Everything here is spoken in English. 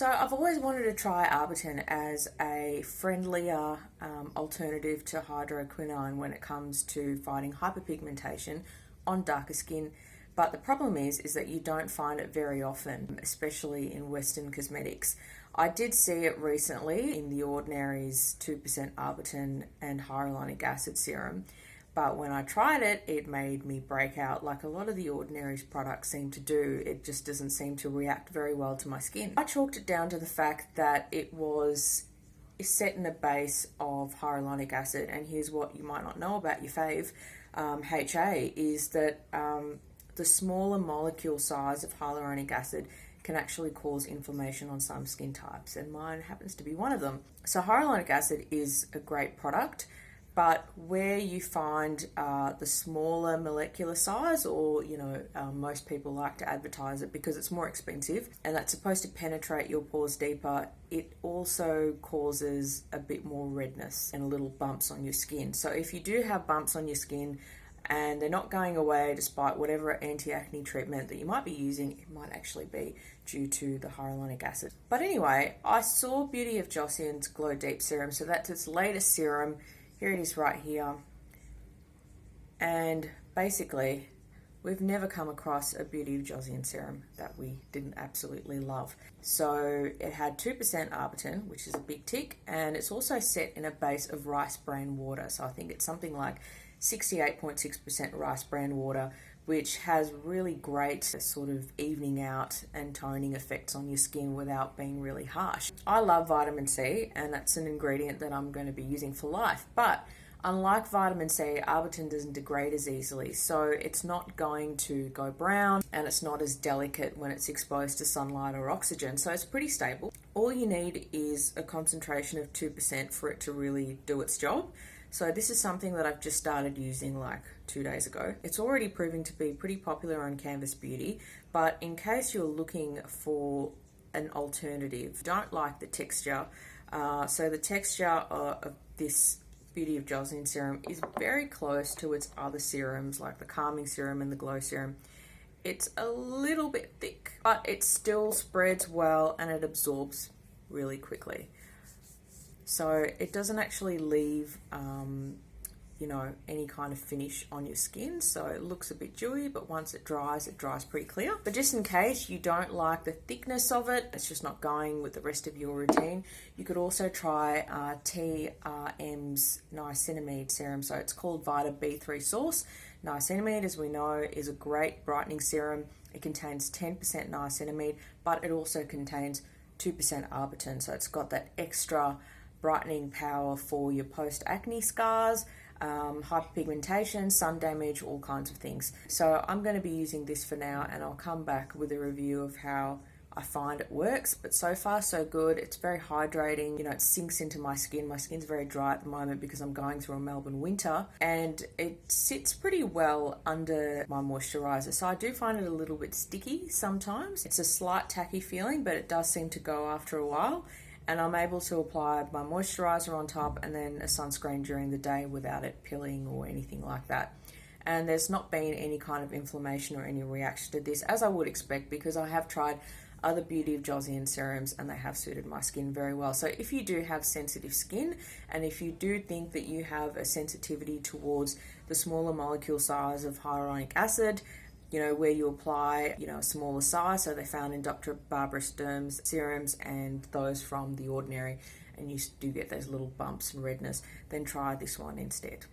So I've always wanted to try Arbutin as a friendlier alternative to hydroquinone when it comes to fighting hyperpigmentation on darker skin. But the problem is that you don't find it very often, especially in Western cosmetics. I did see it recently in The Ordinary's 2% Arbutin and hyaluronic acid serum. But when I tried it, it made me break out like a lot of The Ordinary's products seem to do. It just doesn't seem to react very well to my skin. I chalked it down to the fact that it was set in a base of hyaluronic acid, and here's what you might not know about your fave, HA, is that the smaller molecule size of hyaluronic acid can actually cause inflammation on some skin types, and mine happens to be one of them. So hyaluronic acid is a great product, but where you find the smaller molecular size, or most people like to advertise it because it's more expensive and that's supposed to penetrate your pores deeper, it also causes a bit more redness and little bumps on your skin. So if you do have bumps on your skin and they're not going away despite whatever anti-acne treatment that you might be using, it might actually be due to the hyaluronic acid. But anyway, I saw Beauty of Joseon's Glow Deep Serum, so that's its latest serum. Here it is right here. And basically, we've never come across a Beauty of Joseon serum that we didn't absolutely love. So it had 2% Arbutin, which is a big tick, and it's also set in a base of rice bran water. So I think it's something like 68.6% rice bran water, which has really great sort of evening out and toning effects on your skin without being really harsh. I love vitamin C, and that's an ingredient that I'm going to be using for life. But unlike vitamin C, Arbutin doesn't degrade as easily, so it's not going to go brown, and it's not as delicate when it's exposed to sunlight or oxygen, so it's pretty stable. All you need is a concentration of 2% for it to really do its job. So this is something that I've just started using like 2 days ago. It's already proving to be pretty popular on Canvas Beauty, but in case you're looking for an alternative, don't like the texture. So the texture of this Beauty of Joseon serum is very close to its other serums, like the Calming Serum and the Glow Serum. It's a little bit thick, but it still spreads well and it absorbs really quickly. So it doesn't actually leave, any kind of finish on your skin. So it looks a bit dewy, but once it dries pretty clear. But just in case you don't like the thickness of it, it's just not going with the rest of your routine, you could also try TRM's niacinamide serum. So it's called Vita B3 Source. Niacinamide, as we know, is a great brightening serum. It contains 10% niacinamide, but it also contains 2% Arbutin. So it's got that extra brightening power for your post-acne scars, hyperpigmentation, sun damage, all kinds of things. So I'm going to be using this for now, and I'll come back with a review of how I find it works. But so far so good. It's very hydrating, it sinks into my skin. My skin's very dry at the moment because I'm going through a Melbourne winter, and it sits pretty well under my moisturizer. So I do find it a little bit sticky sometimes. It's a slight tacky feeling, but it does seem to go after a while. And I'm able to apply my moisturizer on top and then a sunscreen during the day without it pilling or anything like that. And there's not been any kind of inflammation or any reaction to this, as I would expect, because I have tried other Beauty of Joseon serums and they have suited my skin very well. So if you do have sensitive skin, and if you do think that you have a sensitivity towards the smaller molecule size of hyaluronic acid, where you apply, a smaller size, so they found in Dr. Barbara Sturm's serums and those from The Ordinary, and you do get those little bumps and redness, then try this one instead.